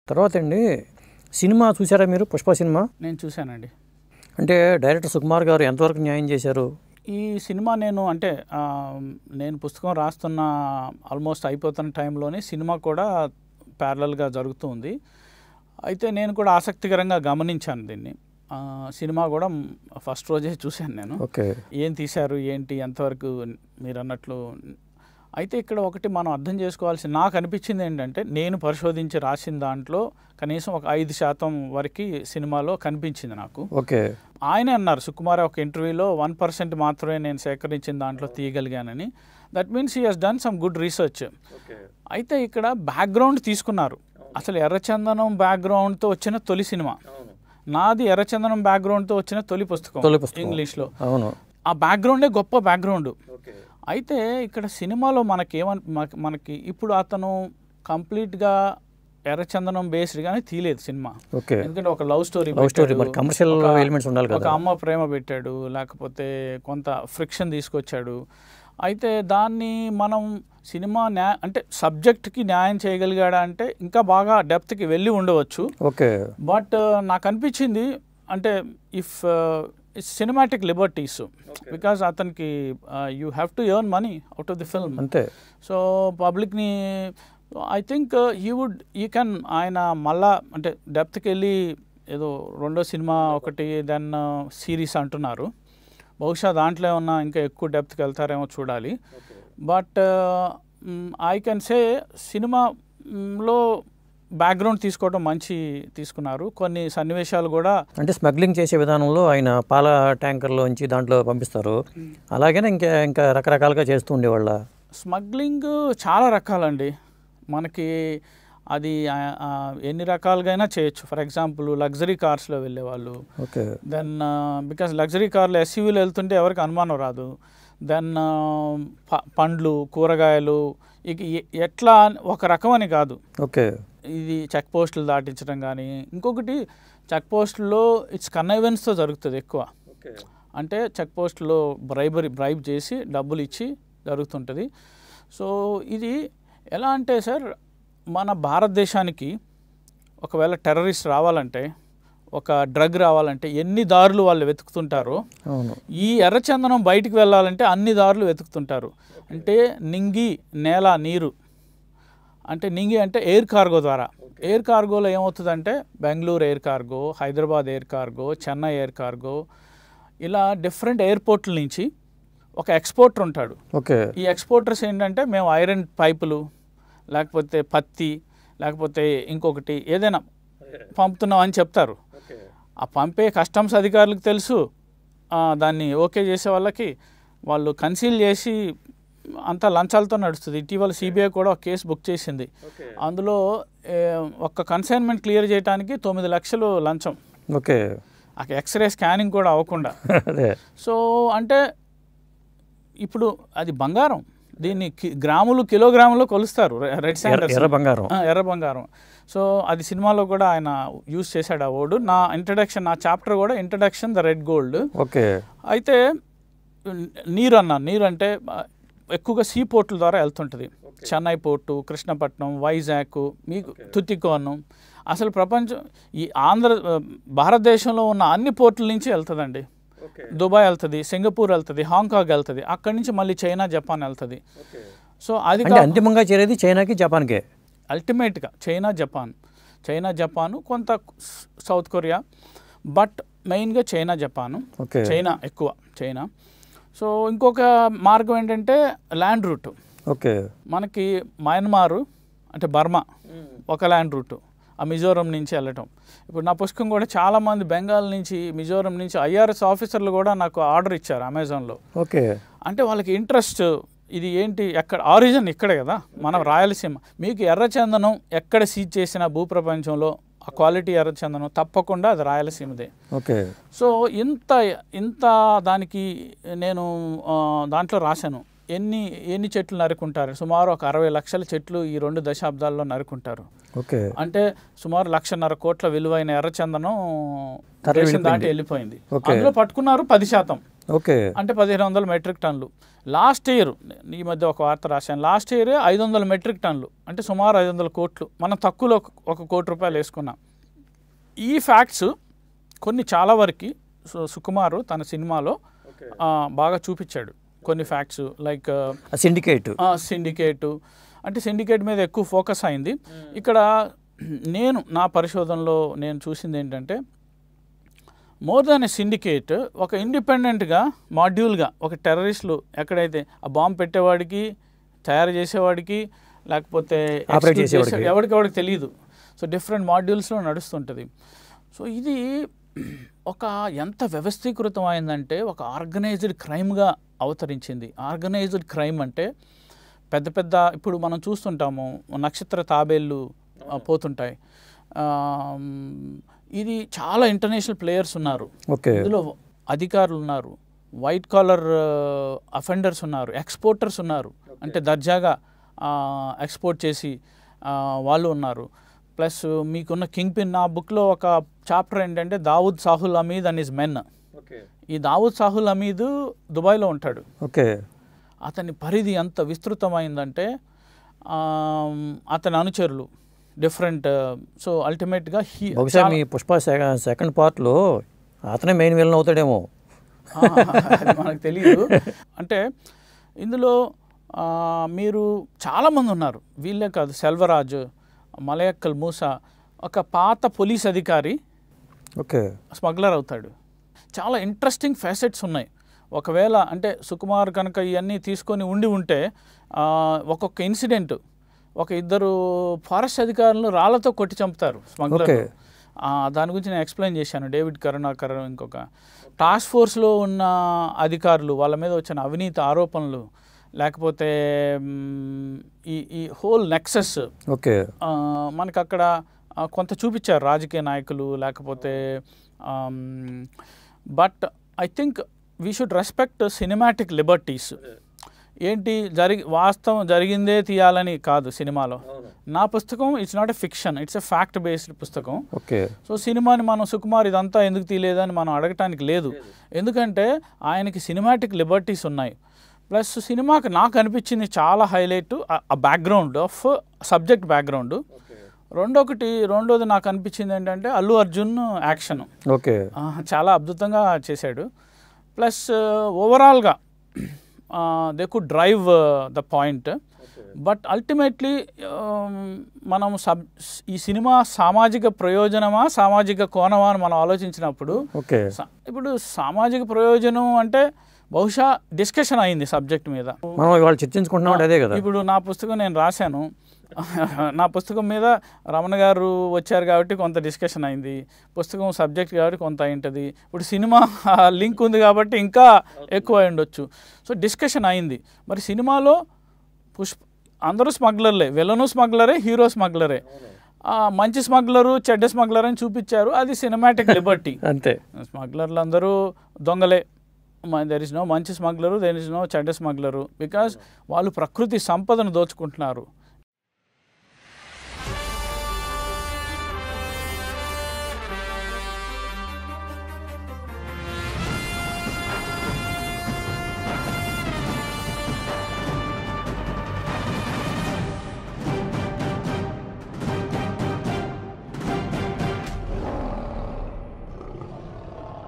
తర్వాత అండి సినిమా చూసారా మీరు? పుష్ప సినిమా నేను చూశానండి. అంటే డైరెక్టర్ సుకుమార్ గారు ఎంతవరకు న్యాయం చేశారు? ఈ సినిమా నేను పుస్తకం రాస్తున్న ఆల్మోస్ట్ అయిపోతున్న టైంలోనే సినిమా కూడా ప్యారలల్గా జరుగుతుంది. అయితే నేను కూడా ఆసక్తికరంగా గమనించాను దీన్ని. సినిమా కూడా ఫస్ట్ రోజే చూశాను నేను. ఓకే, ఏం తీశారు ఏంటి ఎంతవరకు మీరు అన్నట్లు. అయితే ఇక్కడ ఒకటి మనం అర్థం చేసుకోవాల్సి నాకు అనిపించింది ఏంటంటే, నేను పరిశోధించి రాసిన దాంట్లో కనీసం ఒక 5% వరకు సినిమాలో కనిపించింది నాకు. ఓకే, ఆయనే అన్నారు సుకుమార్ ఒక ఇంటర్వ్యూలో 1% మాత్రమే నేను సేకరించిన దాంట్లో తీయగలిగానని. That means he has done some good research. అయితే ఇక్కడ బ్యాక్గ్రౌండ్ తీసుకున్నారు. అసలు ఎర్రచందనం బ్యాక్గ్రౌండ్తో వచ్చిన తొలి సినిమా నాది. ఎర్రచందనం బ్యాక్గ్రౌండ్తో వచ్చిన తొలి పుస్తకం ఇంగ్లీష్లో. అవును, ఆ బ్యాక్గ్రౌండే గొప్ప బ్యాక్గ్రౌండ్. అయితే ఇక్కడ సినిమాలో మనకి ఇప్పుడు అతను కంప్లీట్గా ఎర్రచందనం బేస్డ్గానే తీయలేదు సినిమా. ఎందుకంటే ఒక లవ్ స్టోరీ, కమర్షియల్ ఎలిమెంట్స్ ఉండాలి కదా. ఒక అమ్మ ప్రేమ పెట్టాడు, లేకపోతే కొంత ఫ్రిక్షన్ తీసుకొచ్చాడు. అయితే దాన్ని మనం సినిమా అంటే సబ్జెక్ట్కి న్యాయం చేయగలిగాడా అంటే ఇంకా బాగా డెప్త్కి వెళ్ళి ఉండవచ్చు. ఓకే, బట్ నాకు అనిపించింది అంటే ఇఫ్ సినిమాటిక్ లిబర్టీస్, బికాజ్ అతనికి you have to earn money out of the film. అంతే. సో పబ్లిక్ని ఐ థింక్ యూ కెన్ ఆయన మళ్ళా అంటే డెప్త్కి వెళ్ళి ఏదో రెండో సినిమా ఒకటి దెన్ సిరీస్ అంటున్నారు. బహుశా దాంట్లో ఏమన్నా ఇంకా ఎక్కువ డెప్త్కి వెళ్తారేమో చూడాలి. బట్ ఐ కెన్ సే సినిమాలో బ్యాక్గ్రౌండ్ తీసుకోవడం మంచి తీసుకున్నారు. కొన్ని సన్నివేశాలు కూడా అంటే స్మగ్లింగ్ చేసే విధానంలో ఆయన పాల ట్యాంకర్లోంచి దాంట్లో పంపిస్తారు. అలాగనే ఇంకా రకరకాలుగా చేస్తూ ఉండేవాళ్ళ. స్మగ్లింగ్ చాలా రకాలండి. మనకి అది ఎన్ని రకాలుగా చేయొచ్చు. ఫర్ ఎగ్జాంపుల్ లగ్జరీ కార్స్లో వెళ్ళేవాళ్ళు. ఓకే, దెన్ బికాజ్ లగ్జరీ కార్లో ఎస్యూవీలో వెళ్తుంటే ఎవరికి అనుమానం రాదు. దెన్ పండ్లు, కూరగాయలు, ఇక ఎట్లా ఒక రకం అని కాదు. ఓకే, ఇది చెక్ పోస్టులు దాటించడం కానీ, ఇంకొకటి చెక్ పోస్టుల్లో ఇట్స్ కన్నైవెన్స్తో జరుగుతుంది ఎక్కువ. అంటే చెక్ పోస్టులో బ్రైబ్ చేసి డబ్బులు ఇచ్చి జరుగుతుంటుంది. సో ఇది ఎలా అంటే సార్, మన భారతదేశానికి ఒకవేళ టెర్రరిస్ట్ రావాలంటే, ఒక డ్రగ్ రావాలంటే ఎన్ని దారులు వాళ్ళు వెతుకుతుంటారో, ఈ ఎర్రచందనం బయటికి వెళ్ళాలంటే అన్ని దారులు వెతుకుతుంటారు. అంటే నింగి, నేల, నీరు. అంటే నింగి అంటే ఎయిర్ కార్గో ద్వారా. ఎయిర్ కార్గోలో ఏమవుతుందంటే Bengaluru air cargo, Hyderabad air cargo, Chennai air cargo, ఇలా డిఫరెంట్ ఎయిర్పోర్ట్ల నుంచి ఒక ఎక్స్పోర్టర్ ఉంటాడు. ఓకే, ఈ ఎక్స్పోర్టర్స్ ఏంటంటే మేము ఐరన్ పైపులు, లేకపోతే పత్తి, లేకపోతే ఇంకొకటి ఏదైనా పంపుతున్నాం అని చెప్తారు. ఆ పంపే కస్టమ్స్ అధికారులకు తెలుసు, దాన్ని ఓకే చేసే వాళ్ళకి వాళ్ళు కన్సీల్ చేసి అంతా లంచాలతో నడుస్తుంది. ఇటీవల సిబిఐ కూడా ఒక కేసు బుక్ చేసింది. అందులో ఒక్క కన్సైన్మెంట్ క్లియర్ చేయడానికి 9 లక్షలు లంచం. ఓకే, ఎక్స్రే స్కానింగ్ కూడా అవ్వకుండా. సో అంటే ఇప్పుడు అది బంగారం, దీన్ని గ్రాములు, కిలోగ్రాములో కొలుస్తారు. రెడ్ శాండర్స్ ఎర్ర బంగారం. సో అది సినిమాలో కూడా ఆయన యూజ్ చేశాడు ఆ వర్డ్. నా చాప్టర్ కూడా introduction the red gold. Okay, అయితే నీరు అంటే ఎక్కువగా సీ పోర్టుల ద్వారా వెళ్తుంటుంది. చెన్నై పోర్టు, కృష్ణపట్నం, వైజాగ్, మీకు తుతికోను. అసలు ప్రపంచం ఈ భారతదేశంలో ఉన్న అన్ని పోర్టుల నుంచి వెళ్తుందండి. దుబాయ్ వెళ్తుంది, సింగపూర్ వెళ్తుంది, హాంకాంగ్ వెళ్తుంది, అక్కడి నుంచి మళ్ళీ చైనా, జపాన్ వెళ్తుంది. సో అది అంతిమంగా చేరేది చైనాకి, జపాన్కే. అల్టిమేట్గా చైనా, జపాను, కొంత సౌత్ కొరియా, బట్ మెయిన్గా చైనా, జపాను. చైనా ఎక్కువ. సో ఇంకొక మార్గం ఏంటంటే ల్యాండ్ రూట్. ఓకే, మనకి మయన్మారు అంటే బర్మా ఒక ల్యాండ్ రూట్, ఆ మిజోరం నుంచి వెళ్ళటం. ఇప్పుడు నా పుస్తకం కూడా చాలామంది బెంగాల్ నుంచి, మిజోరం నుంచి IRS ఆఫీసర్లు కూడా నాకు ఆర్డర్ ఇచ్చారు అమెజాన్లో. ఓకే, అంటే వాళ్ళకి ఇంట్రెస్ట్, ఇది ఏంటి, ఎక్కడ ఆరిజిన్ ఇక్కడే కదా, మనం రాయలసీమ. మీకు ఎర్రచందనం ఎక్కడ సీజ్ చేసిన భూప్రపంచంలో ఆ క్వాలిటీ ఎర్రచందనం తప్పకుండా అది రాయలసీమదే. ఓకే, సో ఇంత దానికి నేను దాంట్లో రాశాను. ఎన్ని చెట్లు నరుకుంటారు? సుమారు ఒక 60 లక్షల చెట్లు ఈ 2 దశాబ్దాల్లో నరుకుంటారు. ఓకే, అంటే సుమారు 1.5 కోట్ల విలువైన ఎర్రచందనం దేశం దాటి వెళ్ళిపోయింది. అందులో పట్టుకున్నారు 10%. ఓకే. అంటే 1500 మెట్రిక్ టన్నులు. లాస్ట్ ఇయర్ ఈ మధ్య ఒక వార్త రాశాను, లాస్ట్ ఇయర్ 500 మెట్రిక్ టన్నులు, అంటే సుమారు 500 కోట్లు. మనం తక్కువలో 1 కోటి రూపాయలు వేసుకున్నాం. ఈ ఫ్యాక్ట్స్ కొన్ని చాలా వరకు సుకుమారు తన సినిమాలో బాగా చూపించాడు. కొన్ని ఫ్యాక్ట్స్ లైక్ సిండికేటు, అంటే సిండికేట్ మీద ఎక్కువ ఫోకస్ అయింది. ఇక్కడ నేను నా పరిశోధనలో నేను చూసింది ఏంటంటే, మోర్ దాన్ ఎ సిండికేట్, ఒక ఇండిపెండెంట్గా మాడ్యూల్గా ఒక టెర్రరిస్టులు ఎక్కడైతే ఆ బాంబు పెట్టేవాడికి, తయారు చేసేవాడికి, లేకపోతే ఎవరికెవరికి తెలియదు. సో డిఫరెంట్ మాడ్యూల్స్లో నడుస్తుంటుంది. సో ఇది ఒక ఎంత వ్యవస్థీకృతం అయిందంటే ఒక ఆర్గనైజ్డ్ క్రైమ్గా అవతరించింది. ఆర్గనైజ్డ్ క్రైమ్ అంటే పెద్ద పెద్ద, ఇప్పుడు మనం చూస్తుంటాము నక్షత్ర తాబేళ్ళు పోతుంటాయి. ఇది చాలా ఇంటర్నేషనల్ ప్లేయర్స్ ఉన్నారు, ఇందులో అధికారులు ఉన్నారు, వైట్ కాలర్ అఫెండర్స్ ఉన్నారు, ఎక్స్పోర్టర్స్ ఉన్నారు, అంటే దర్జాగా ఎక్స్పోర్ట్ చేసి వాళ్ళు ఉన్నారు. ప్లస్ మీకున్న కింగ్ పిన్, నా బుక్లో ఒక చాప్టర్ ఏంటంటే Dawood Sahul Hameed and his men. ఈ దావుద్ సాహుల్ హమీద్ దుబాయ్లో ఉంటాడు. అతని పరిధి ఎంత విస్తృతమైందంటే అతని అనుచరులు డిఫరెంట్. సో అల్టిమేట్గా బహుశా మీ పుష్ప సెకండ్ పార్ట్లో అతనే మెయిన్ విలన్ అవుతాడేమో, మనకు తెలియదు. అంటే ఇందులో మీరు చాలామంది ఉన్నారు, వీళ్ళే కాదు, సెల్వరాజ్, మలయక్కల్ మూసా, ఒక పాత పోలీస్ అధికారి స్మగ్లర్ అవుతాడు. చాలా ఇంట్రెస్టింగ్ ఫ్యాసెట్స్ ఉన్నాయి. ఒకవేళ అంటే సుకుమార్ కనుక ఇవన్నీ తీసుకొని ఉంటే ఒక్కొక్క ఇన్సిడెంట్, ఒక 2 ఫారెస్ట్ అధికారులను రాళ్లతో కొట్టి చంపుతారు స్మగ్లర్. దాని గురించి నేను ఎక్స్ప్లెయిన్ చేశాను. డేవిడ్ కరుణాకర్, ఇంకొక టాస్క్ ఫోర్స్లో ఉన్న అధికారులు, వాళ్ళ మీద వచ్చిన అవినీతి ఆరోపణలు, లేకపోతే ఈ హోల్ నెక్సెస్ మనకు అక్కడ కొంత చూపించారు, రాజకీయ నాయకులు లేకపోతే. But I think we should respect cinematic liberties. ఏంటి వాస్తవం జరిగిందే తీయాలని కాదు సినిమాలో. నా పుస్తకం it's not a fiction, it's a fact based పుస్తకం. సో సినిమాని మనం సుకుమార్ ఇదంతా ఎందుకు తీయలేదని మనం అడగటానికి లేదు, ఎందుకంటే ఆయనకి సినిమాటిక్ లిబర్టీస్ ఉన్నాయి. ప్లస్ సినిమాకి నాకు అనిపించింది చాలా హైలైట్ ఆ బ్యాక్గ్రౌండ్ ఆఫ్ సబ్జెక్ట్ బ్యాక్గ్రౌండ్. రెండోది నాకు అనిపించింది ఏంటంటే అల్లు అర్జున్ యాక్షన్ చాలా అద్భుతంగా చేశాడు. ప్లస్ ఓవరాల్గా they could drive the point. But ultimately మనం ఈ సినిమా సామాజిక ప్రయోజనమా సామాజిక కోణమా అని మనం ఆలోచించినప్పుడు, ఇప్పుడు సామాజిక ప్రయోజనం అంటే బహుశా డిస్కషన్ అయింది సబ్జెక్ట్ మీద, చర్చించుకుంటున్నాం అదే కదా. ఇప్పుడు నా పుస్తకం నేను రాశాను, నా పుస్తకం మీద రమణ గారు వచ్చారు కాబట్టి కొంత డిస్కషన్ అయింది, పుస్తకం సబ్జెక్ట్ కాబట్టి కొంత అయింటుంది, ఇప్పుడు సినిమా లింక్ ఉంది కాబట్టి ఇంకా ఎక్కువ అయి ఉండొచ్చు. సో డిస్కషన్ అయింది. మరి సినిమాలో అందరూ స్మగ్లర్లే, విలను స్మగ్లరే, హీరో స్మగ్లరే. మంచి స్మగ్లరు చెడ్డ స్మగ్లర్ అని చూపించారు, అది సినిమాటిక్ లిబర్టీ అంతే. స్మగ్లర్లు అందరూ దొంగలే, దెర్ ఇస్ నో మంచి స్మగ్లరు, దెర్ ఇస్ నో చెడ్డ స్మగ్లరు, బికాజ్ వాళ్ళు ప్రకృతి సంపదను దోచుకుంటున్నారు.